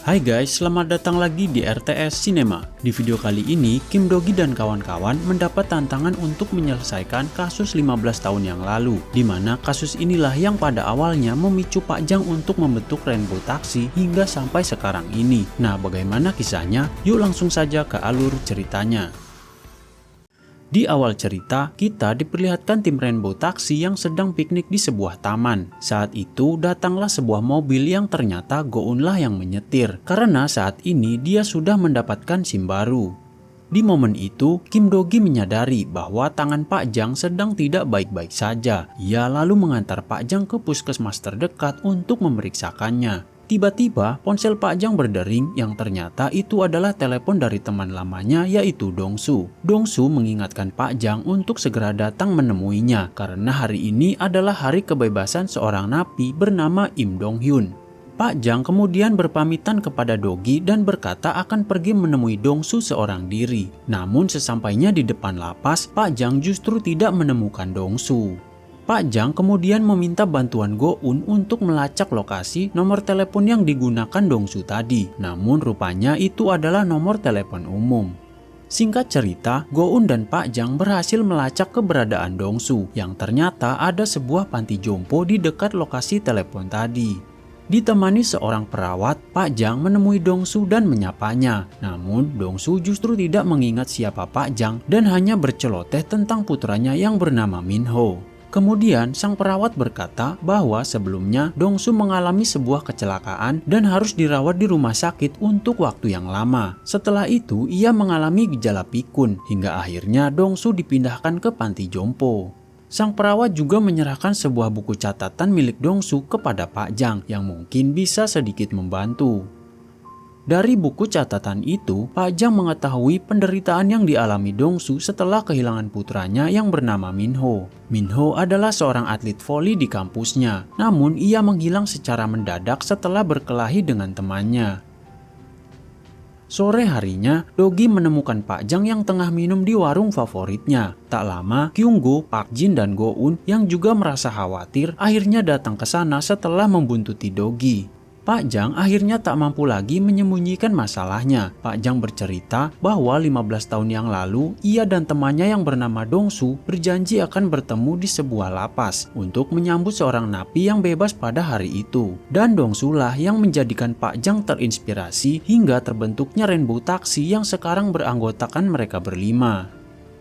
Hai guys, selamat datang lagi di RTS Cinema. Di video kali ini, Kim Do-gi dan kawan-kawan mendapat tantangan untuk menyelesaikan kasus 15 tahun yang lalu, di mana kasus inilah yang pada awalnya memicu Pak Jang untuk membentuk Rainbow Taxi hingga sampai sekarang ini. Nah, bagaimana kisahnya? Yuk langsung saja ke alur ceritanya. Di awal cerita, kita diperlihatkan tim Rainbow Taxi yang sedang piknik di sebuah taman. Saat itu, datanglah sebuah mobil yang ternyata Go-eun lah yang menyetir, karena saat ini dia sudah mendapatkan SIM baru. Di momen itu, Kim Do-gi menyadari bahwa tangan Pak Jang sedang tidak baik-baik saja. Ia lalu mengantar Pak Jang ke puskesmas terdekat untuk memeriksakannya. Tiba-tiba ponsel Pak Jang berdering yang ternyata itu adalah telepon dari teman lamanya yaitu Dong-su. Dong-su mengingatkan Pak Jang untuk segera datang menemuinya karena hari ini adalah hari kebebasan seorang napi bernama Im Dong-hyun. Pak Jang kemudian berpamitan kepada Do-gi dan berkata akan pergi menemui Dong-su seorang diri. Namun sesampainya di depan lapas, Pak Jang justru tidak menemukan Dong-su. Pak Jang kemudian meminta bantuan Go-eun untuk melacak lokasi nomor telepon yang digunakan Dong-su tadi. Namun rupanya itu adalah nomor telepon umum. Singkat cerita, Go-eun dan Pak Jang berhasil melacak keberadaan Dong-su yang ternyata ada sebuah panti jompo di dekat lokasi telepon tadi. Ditemani seorang perawat, Pak Jang menemui Dong-su dan menyapanya. Namun, Dong-su justru tidak mengingat siapa Pak Jang dan hanya berceloteh tentang putranya yang bernama Min-ho. Kemudian sang perawat berkata bahwa sebelumnya Dong-su mengalami sebuah kecelakaan dan harus dirawat di rumah sakit untuk waktu yang lama. Setelah itu ia mengalami gejala pikun hingga akhirnya Dong-su dipindahkan ke panti jompo. Sang perawat juga menyerahkan sebuah buku catatan milik Dong-su kepada Pak Jang yang mungkin bisa sedikit membantu. Dari buku catatan itu, Pak Jang mengetahui penderitaan yang dialami Dong-su setelah kehilangan putranya yang bernama Min-ho. Min-ho adalah seorang atlet voli di kampusnya, namun ia menghilang secara mendadak setelah berkelahi dengan temannya. Sore harinya, Do-gi menemukan Pak Jang yang tengah minum di warung favoritnya. Tak lama, Kyung-go, Park Jin, dan Go-eun yang juga merasa khawatir akhirnya datang ke sana setelah membuntuti Do-gi. Pak Jang akhirnya tak mampu lagi menyembunyikan masalahnya. Pak Jang bercerita bahwa 15 tahun yang lalu, ia dan temannya yang bernama Dong-su berjanji akan bertemu di sebuah lapas untuk menyambut seorang napi yang bebas pada hari itu. Dan Dong-su lah yang menjadikan Pak Jang terinspirasi hingga terbentuknya Rainbow Taxi yang sekarang beranggotakan mereka berlima.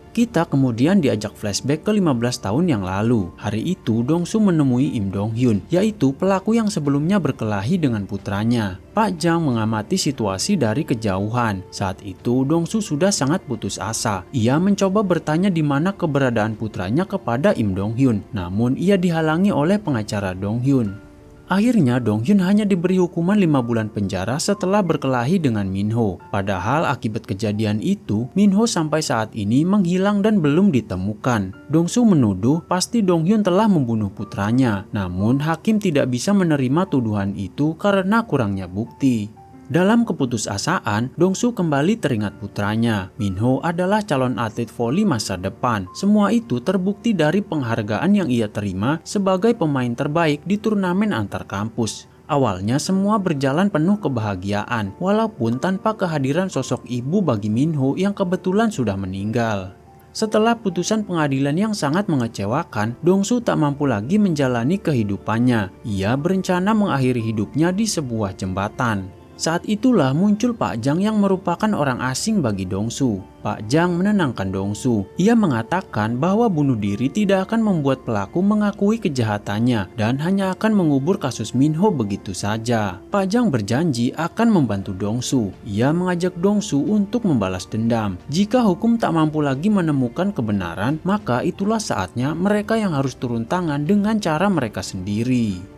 Kita kemudian diajak flashback ke 15 tahun yang lalu. Hari itu Dong-su menemui Im Dong-hyun, yaitu pelaku yang sebelumnya berkelahi dengan putranya. Pak Jang mengamati situasi dari kejauhan. Saat itu Dong-su sudah sangat putus asa. Ia mencoba bertanya di mana keberadaan putranya kepada Im Dong-hyun, namun ia dihalangi oleh pengacara Dong-hyun. Akhirnya Dong-hyun hanya diberi hukuman 5 bulan penjara setelah berkelahi dengan Min-ho. Padahal akibat kejadian itu, Min-ho sampai saat ini menghilang dan belum ditemukan. Dong-su menuduh pasti Dong-hyun telah membunuh putranya. Namun hakim tidak bisa menerima tuduhan itu karena kurangnya bukti. Dalam keputusasaan, Dong-su kembali teringat putranya. Min-ho adalah calon atlet voli masa depan. Semua itu terbukti dari penghargaan yang ia terima sebagai pemain terbaik di turnamen antar kampus. Awalnya semua berjalan penuh kebahagiaan, walaupun tanpa kehadiran sosok ibu bagi Min-ho yang kebetulan sudah meninggal. Setelah putusan pengadilan yang sangat mengecewakan, Dong-su tak mampu lagi menjalani kehidupannya. Ia berencana mengakhiri hidupnya di sebuah jembatan. Saat itulah muncul Pak Jang yang merupakan orang asing bagi Dong-su. Pak Jang menenangkan Dong-su. Ia mengatakan bahwa bunuh diri tidak akan membuat pelaku mengakui kejahatannya dan hanya akan mengubur kasus Min-ho begitu saja. Pak Jang berjanji akan membantu Dong-su. Ia mengajak Dong-su untuk membalas dendam. Jika hukum tak mampu lagi menemukan kebenaran, maka itulah saatnya mereka yang harus turun tangan dengan cara mereka sendiri.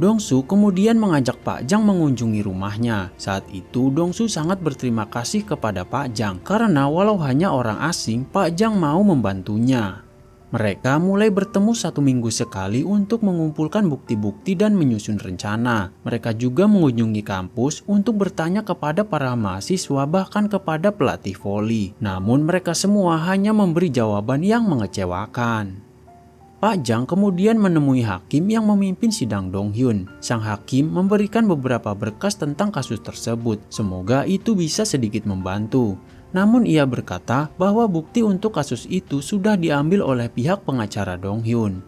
Dong-su kemudian mengajak Pak Jang mengunjungi rumahnya. Saat itu Dong-su sangat berterima kasih kepada Pak Jang karena walau hanya orang asing, Pak Jang mau membantunya. Mereka mulai bertemu 1 minggu sekali untuk mengumpulkan bukti-bukti dan menyusun rencana. Mereka juga mengunjungi kampus untuk bertanya kepada para mahasiswa bahkan kepada pelatih voli. Namun mereka semua hanya memberi jawaban yang mengecewakan. Pak Jang kemudian menemui hakim yang memimpin sidang Dong Hyun. Sang hakim memberikan beberapa berkas tentang kasus tersebut. Semoga itu bisa sedikit membantu. Namun ia berkata bahwa bukti untuk kasus itu sudah diambil oleh pihak pengacara Dong Hyun.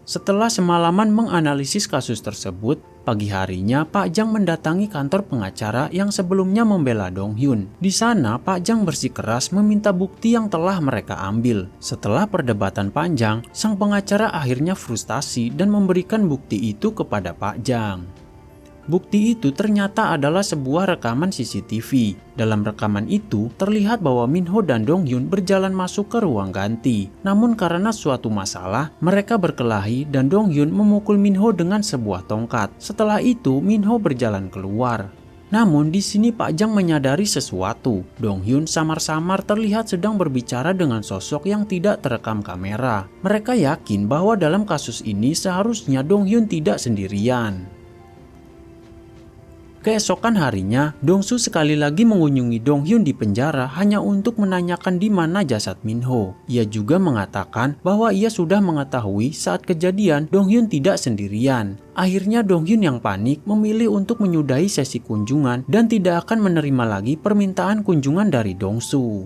Setelah semalaman menganalisis kasus tersebut, pagi harinya Pak Jang mendatangi kantor pengacara yang sebelumnya membela Dong Hyun. Di sana Pak Jang bersikeras meminta bukti yang telah mereka ambil. Setelah perdebatan panjang, sang pengacara akhirnya frustasi dan memberikan bukti itu kepada Pak Jang. Bukti itu ternyata adalah sebuah rekaman CCTV. Dalam rekaman itu terlihat bahwa Minho dan Dong Hyun berjalan masuk ke ruang ganti. Namun karena suatu masalah, mereka berkelahi dan Dong Hyun memukul Minho dengan sebuah tongkat. Setelah itu, Minho berjalan keluar. Namun di sini Pak Jang menyadari sesuatu. Dong Hyun samar-samar terlihat sedang berbicara dengan sosok yang tidak terekam kamera. Mereka yakin bahwa dalam kasus ini seharusnya Dong Hyun tidak sendirian. Keesokan harinya, Dong Su sekali lagi mengunjungi Dong Hyun di penjara hanya untuk menanyakan di mana jasad Minho. Ia juga mengatakan bahwa ia sudah mengetahui saat kejadian Dong Hyun tidak sendirian. Akhirnya Dong Hyun yang panik memilih untuk menyudahi sesi kunjungan dan tidak akan menerima lagi permintaan kunjungan dari Dong Su.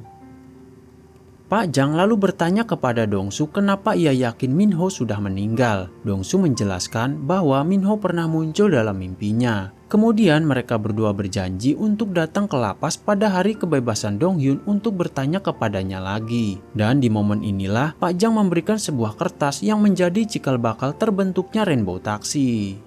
Pak Jang lalu bertanya kepada Dong Su kenapa ia yakin Minho sudah meninggal. Dong Su menjelaskan bahwa Minho pernah muncul dalam mimpinya. Kemudian mereka berdua berjanji untuk datang ke lapas pada hari kebebasan Dong Hyun untuk bertanya kepadanya lagi. Dan di momen inilah Pak Jang memberikan sebuah kertas yang menjadi cikal bakal terbentuknya Rainbow Taxi.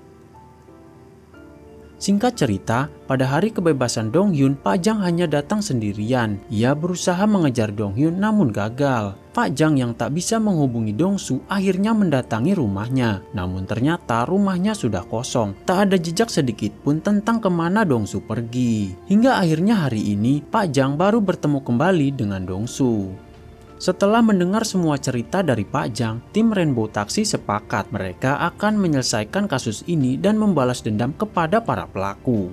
Singkat cerita, pada hari kebebasan Dong Hyun, Pak Jang hanya datang sendirian. Ia berusaha mengejar Dong Hyun namun gagal. Pak Jang yang tak bisa menghubungi Dong Su akhirnya mendatangi rumahnya. Namun ternyata rumahnya sudah kosong. Tak ada jejak sedikit pun tentang kemana Dong Su pergi. Hingga akhirnya hari ini, Pak Jang baru bertemu kembali dengan Dong Su. Setelah mendengar semua cerita dari Pak Jang, tim Rainbow Taxi sepakat mereka akan menyelesaikan kasus ini dan membalas dendam kepada para pelaku.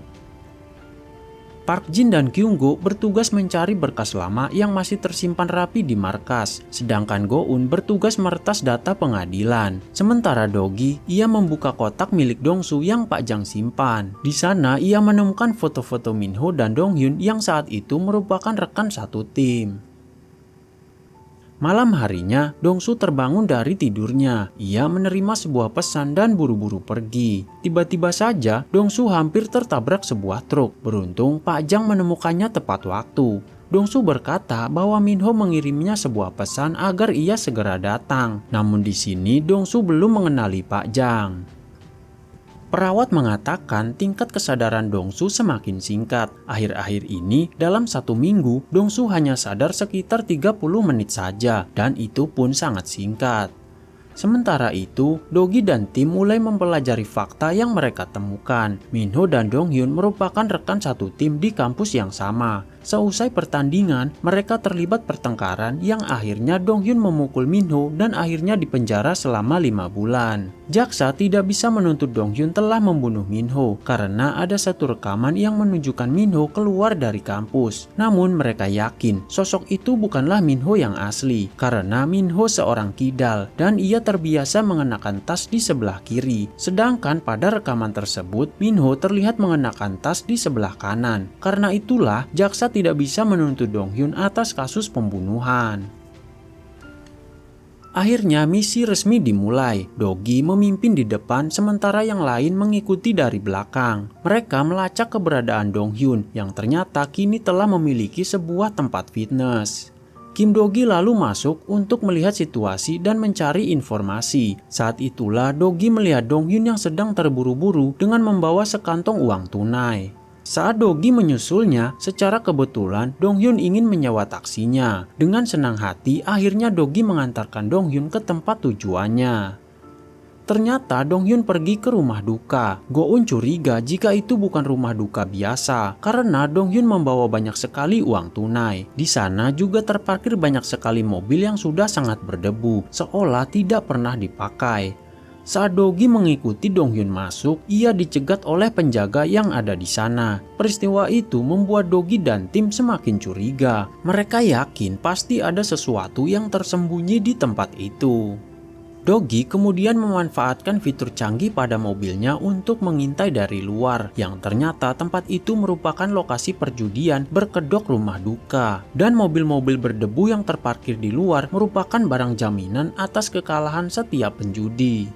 Park Jin dan Kyung Go bertugas mencari berkas lama yang masih tersimpan rapi di markas, sedangkan Go Un bertugas meretas data pengadilan. Sementara Dogi, ia membuka kotak milik Dong Su yang Pak Jang simpan. Di sana ia menemukan foto-foto Minho dan Dong Hyun yang saat itu merupakan rekan satu tim. Malam harinya, Dong Su terbangun dari tidurnya. Ia menerima sebuah pesan dan buru-buru pergi. Tiba-tiba saja, Dong Su hampir tertabrak sebuah truk. Beruntung, Pak Jang menemukannya tepat waktu. Dong Su berkata bahwa Minho mengirimnya sebuah pesan agar ia segera datang. Namun di sini, Dong Su belum mengenali Pak Jang. Perawat mengatakan tingkat kesadaran Dong Su semakin singkat. Akhir-akhir ini, dalam 1 minggu, Dong Su hanya sadar sekitar 30 menit saja, dan itu pun sangat singkat. Sementara itu, Dogi dan tim mulai mempelajari fakta yang mereka temukan. Minho dan Dong Hyun merupakan rekan satu tim di kampus yang sama. Seusai pertandingan, mereka terlibat pertengkaran yang akhirnya Dong Hyun memukul Minho dan akhirnya dipenjara selama 5 bulan. Jaksa tidak bisa menuntut Dong Hyun telah membunuh Minho karena ada satu rekaman yang menunjukkan Minho keluar dari kampus. Namun mereka yakin sosok itu bukanlah Minho yang asli karena Minho seorang kidal dan ia terbiasa mengenakan tas di sebelah kiri. Sedangkan pada rekaman tersebut, Minho terlihat mengenakan tas di sebelah kanan. Karena itulah jaksa tidak bisa menuntut Dong Hyun atas kasus pembunuhan. Akhirnya misi resmi dimulai. Dogi memimpin di depan sementara yang lain mengikuti dari belakang. Mereka melacak keberadaan Dong Hyun yang ternyata kini telah memiliki sebuah tempat fitness. Kim Dogi lalu masuk untuk melihat situasi dan mencari informasi. Saat itulah Dogi melihat Dong Hyun yang sedang terburu-buru dengan membawa sekantong uang tunai. Saat Dogi menyusulnya, secara kebetulan Dong Hyun ingin menyewa taksinya. Dengan senang hati, akhirnya Dogi mengantarkan Dong Hyun ke tempat tujuannya. Ternyata Dong Hyun pergi ke rumah duka. Go Un curiga jika itu bukan rumah duka biasa, karena Dong Hyun membawa banyak sekali uang tunai. Di sana juga terparkir banyak sekali mobil yang sudah sangat berdebu, seolah tidak pernah dipakai. Saat Dogi mengikuti Dong Hyun masuk, ia dicegat oleh penjaga yang ada di sana. Peristiwa itu membuat Dogi dan tim semakin curiga. Mereka yakin pasti ada sesuatu yang tersembunyi di tempat itu. Dogi kemudian memanfaatkan fitur canggih pada mobilnya untuk mengintai dari luar, yang ternyata tempat itu merupakan lokasi perjudian berkedok rumah duka. Dan mobil-mobil berdebu yang terparkir di luar merupakan barang jaminan atas kekalahan setiap penjudi.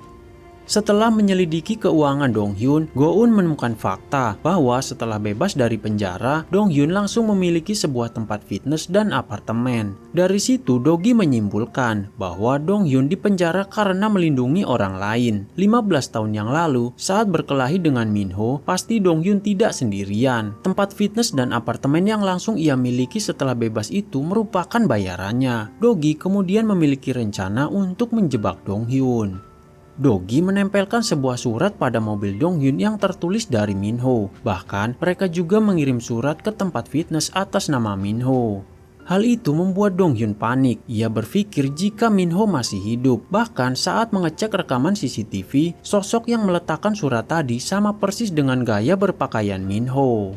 Setelah menyelidiki keuangan Dong Hyun, Go-eun menemukan fakta bahwa setelah bebas dari penjara, Dong Hyun langsung memiliki sebuah tempat fitness dan apartemen. Dari situ, Dogi menyimpulkan bahwa Dong Hyun dipenjara karena melindungi orang lain. 15 tahun yang lalu, saat berkelahi dengan Minho, pasti Dong Hyun tidak sendirian. Tempat fitness dan apartemen yang langsung ia miliki setelah bebas itu merupakan bayarannya. Dogi kemudian memiliki rencana untuk menjebak Dong Hyun. Dogi menempelkan sebuah surat pada mobil Dong Hyun yang tertulis dari Minho. Bahkan mereka juga mengirim surat ke tempat fitness atas nama Minho. Hal itu membuat Dong Hyun panik. Ia berpikir jika Minho masih hidup. Bahkan saat mengecek rekaman CCTV, sosok yang meletakkan surat tadi sama persis dengan gaya berpakaian Minho.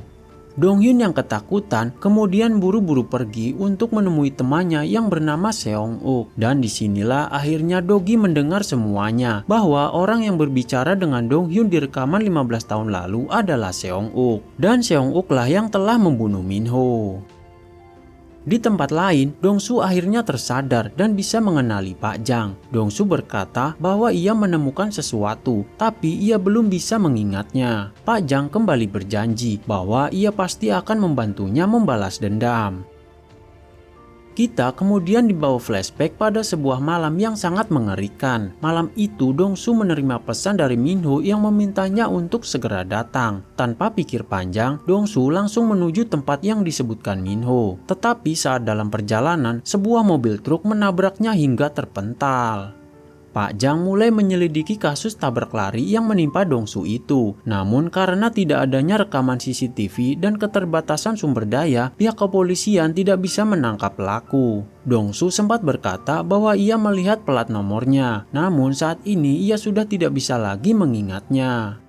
Dong Hyun yang ketakutan kemudian buru-buru pergi untuk menemui temannya yang bernama Seong-uk. Dan disinilah akhirnya Dogi mendengar semuanya, bahwa orang yang berbicara dengan Dong Hyun di rekaman 15 tahun lalu adalah Seong-uk. Dan Seong-uk lah yang telah membunuh Minho. Di tempat lain, Dong-su akhirnya tersadar dan bisa mengenali Pak Jang. Dong-su berkata bahwa ia menemukan sesuatu, tapi ia belum bisa mengingatnya. Pak Jang kembali berjanji bahwa ia pasti akan membantunya membalas dendam. Kita kemudian dibawa flashback pada sebuah malam yang sangat mengerikan. Malam itu Dong-su menerima pesan dari Minho yang memintanya untuk segera datang. Tanpa pikir panjang, Dong-su langsung menuju tempat yang disebutkan Minho. Tetapi saat dalam perjalanan, sebuah mobil truk menabraknya hingga terpental. Pak Jang mulai menyelidiki kasus tabrak lari yang menimpa Dong-su itu. Namun karena tidak adanya rekaman CCTV dan keterbatasan sumber daya, pihak kepolisian tidak bisa menangkap pelaku. Dong-su sempat berkata bahwa ia melihat plat nomornya, namun saat ini ia sudah tidak bisa lagi mengingatnya.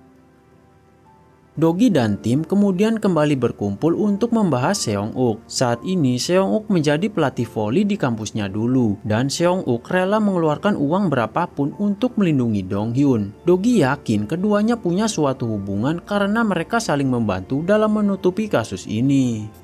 Dogi dan tim kemudian kembali berkumpul untuk membahas Seong-uk. Saat ini Seong-uk menjadi pelatih voli di kampusnya dulu, dan Seong-uk rela mengeluarkan uang berapapun untuk melindungi Dong Hyun. Dogi yakin keduanya punya suatu hubungan karena mereka saling membantu dalam menutupi kasus ini.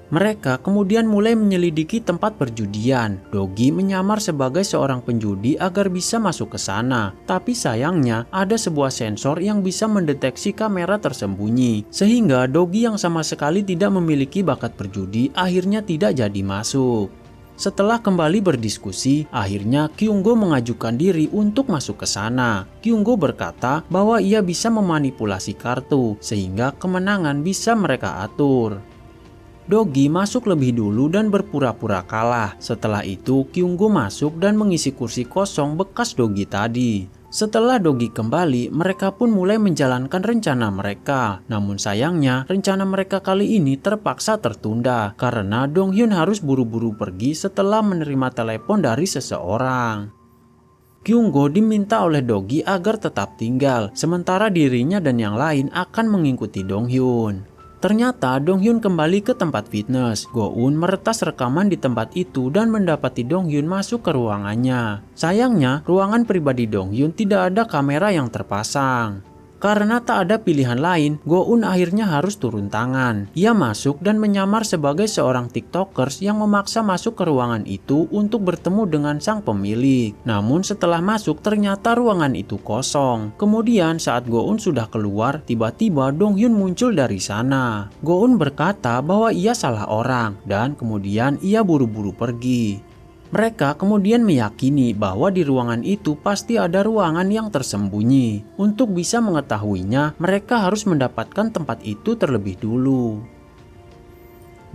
Mereka kemudian mulai menyelidiki tempat perjudian. Dogi menyamar sebagai seorang penjudi agar bisa masuk ke sana. Tapi sayangnya ada sebuah sensor yang bisa mendeteksi kamera tersembunyi. Sehingga Dogi yang sama sekali tidak memiliki bakat berjudi akhirnya tidak jadi masuk. Setelah kembali berdiskusi, akhirnya Kyunggo mengajukan diri untuk masuk ke sana. Kyunggo berkata bahwa ia bisa memanipulasi kartu sehingga kemenangan bisa mereka atur. Dogi masuk lebih dulu dan berpura-pura kalah. Setelah itu, Kyunggo masuk dan mengisi kursi kosong bekas Dogi tadi. Setelah Dogi kembali, mereka pun mulai menjalankan rencana mereka. Namun sayangnya, rencana mereka kali ini terpaksa tertunda karena Dong Hyun harus buru-buru pergi setelah menerima telepon dari seseorang. Kyunggo diminta oleh Dogi agar tetap tinggal, sementara dirinya dan yang lain akan mengikuti Dong Hyun. Ternyata Dong Hyun kembali ke tempat fitness. Go-eun meretas rekaman di tempat itu dan mendapati Dong Hyun masuk ke ruangannya. Sayangnya, ruangan pribadi Dong Hyun tidak ada kamera yang terpasang. Karena tak ada pilihan lain, Go-eun akhirnya harus turun tangan. Ia masuk dan menyamar sebagai seorang tiktokers yang memaksa masuk ke ruangan itu untuk bertemu dengan sang pemilik. Namun setelah masuk ternyata ruangan itu kosong. Kemudian saat Go-eun sudah keluar, tiba-tiba Dong Hyun muncul dari sana. Go-eun berkata bahwa ia salah orang dan kemudian ia buru-buru pergi. Mereka kemudian meyakini bahwa di ruangan itu pasti ada ruangan yang tersembunyi. Untuk bisa mengetahuinya, mereka harus mendapatkan tempat itu terlebih dulu.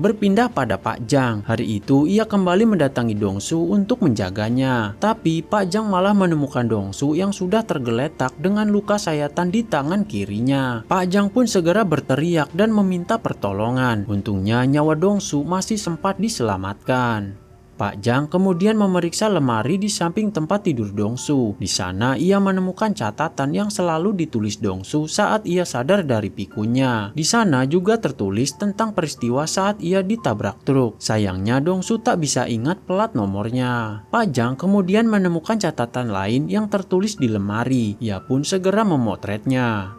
Berpindah pada Pak Jang, hari itu ia kembali mendatangi Dong-su untuk menjaganya. Tapi Pak Jang malah menemukan Dong-su yang sudah tergeletak dengan luka sayatan di tangan kirinya. Pak Jang pun segera berteriak dan meminta pertolongan. Untungnya nyawa Dong-su masih sempat diselamatkan. Pak Jang kemudian memeriksa lemari di samping tempat tidur Dongsu. Di sana ia menemukan catatan yang selalu ditulis Dongsu saat ia sadar dari pikunya. Di sana juga tertulis tentang peristiwa saat ia ditabrak truk. Sayangnya Dongsu tak bisa ingat plat nomornya. Pak Jang kemudian menemukan catatan lain yang tertulis di lemari. Ia pun segera memotretnya.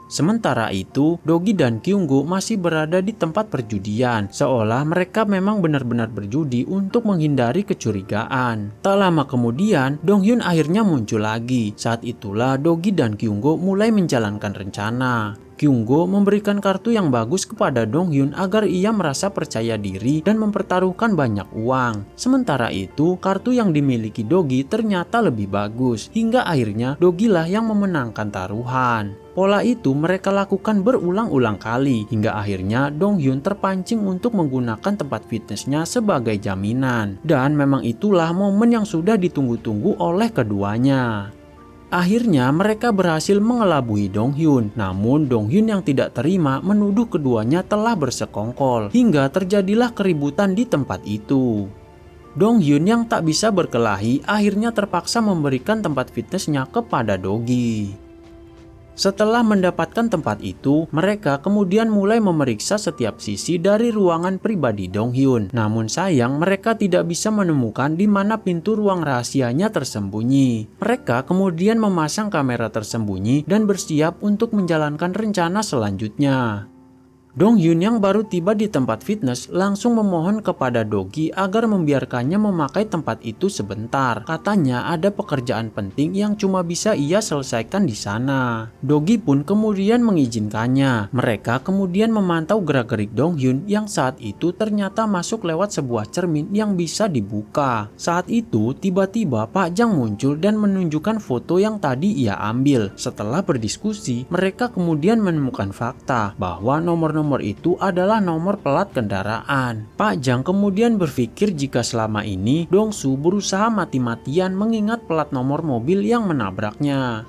Sementara itu, Dogi dan Kyunggo masih berada di tempat perjudian, seolah mereka memang benar-benar berjudi untuk menghindari kecurigaan. Tak lama kemudian, Donghyun akhirnya muncul lagi. Saat itulah Dogi dan Kyunggo mulai menjalankan rencana. Kyunggo memberikan kartu yang bagus kepada Donghyun agar ia merasa percaya diri dan mempertaruhkan banyak uang. Sementara itu, kartu yang dimiliki Dogi ternyata lebih bagus, hingga akhirnya Dogilah yang memenangkan taruhan. Pola itu mereka lakukan berulang-ulang kali, hingga akhirnya Donghyun terpancing untuk menggunakan tempat fitnessnya sebagai jaminan. Dan memang itulah momen yang sudah ditunggu-tunggu oleh keduanya. Akhirnya mereka berhasil mengelabui Donghyun, namun Donghyun yang tidak terima menuduh keduanya telah bersekongkol, hingga terjadilah keributan di tempat itu. Donghyun yang tak bisa berkelahi akhirnya terpaksa memberikan tempat fitnessnya kepada Dogi. Setelah mendapatkan tempat itu, mereka kemudian mulai memeriksa setiap sisi dari ruangan pribadi Donghyun. Namun sayang, mereka tidak bisa menemukan di mana pintu ruang rahasianya tersembunyi. Mereka kemudian memasang kamera tersembunyi dan bersiap untuk menjalankan rencana selanjutnya. Donghyun yang baru tiba di tempat fitness langsung memohon kepada Dogi agar membiarkannya memakai tempat itu sebentar. Katanya ada pekerjaan penting yang cuma bisa ia selesaikan di sana. Dogi pun kemudian mengizinkannya. Mereka kemudian memantau gerak-gerik Donghyun yang saat itu ternyata masuk lewat sebuah cermin yang bisa dibuka. Saat itu tiba-tiba Pak Jang muncul dan menunjukkan foto yang tadi ia ambil. Setelah berdiskusi, mereka kemudian menemukan fakta bahwa nomor-nomor itu adalah nomor plat kendaraan. Pak Jang kemudian berpikir jika selama ini Dongsu berusaha mati-matian mengingat plat nomor mobil yang menabraknya.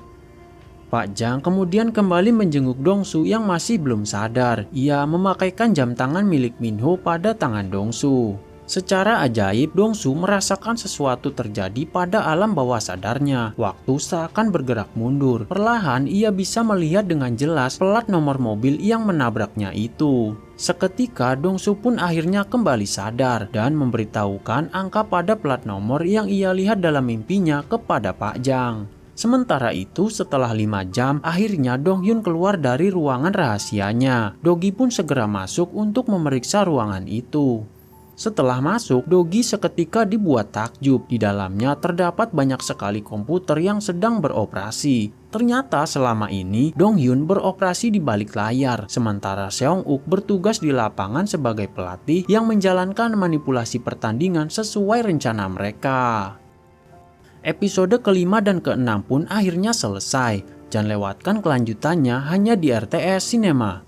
Pak Jang kemudian kembali menjenguk Dongsu yang masih belum sadar. Ia memakaikan jam tangan milik Minho pada tangan Dongsu. Secara ajaib, Dongsu merasakan sesuatu terjadi pada alam bawah sadarnya. Waktu seakan bergerak mundur. Perlahan ia bisa melihat dengan jelas plat nomor mobil yang menabraknya itu. Seketika Dongsu pun akhirnya kembali sadar dan memberitahukan angka pada plat nomor yang ia lihat dalam mimpinya kepada Pak Jang. Sementara itu, setelah 5 jam, akhirnya Donghyun keluar dari ruangan rahasianya. Dogi pun segera masuk untuk memeriksa ruangan itu. Setelah masuk, Dogi seketika dibuat takjub. Di dalamnya terdapat banyak sekali komputer yang sedang beroperasi. Ternyata selama ini Donghyun beroperasi di balik layar, sementara Seong-uk bertugas di lapangan sebagai pelatih yang menjalankan manipulasi pertandingan sesuai rencana mereka. Episode kelima dan keenam pun akhirnya selesai. Jangan lewatkan kelanjutannya hanya di RTS Cinema.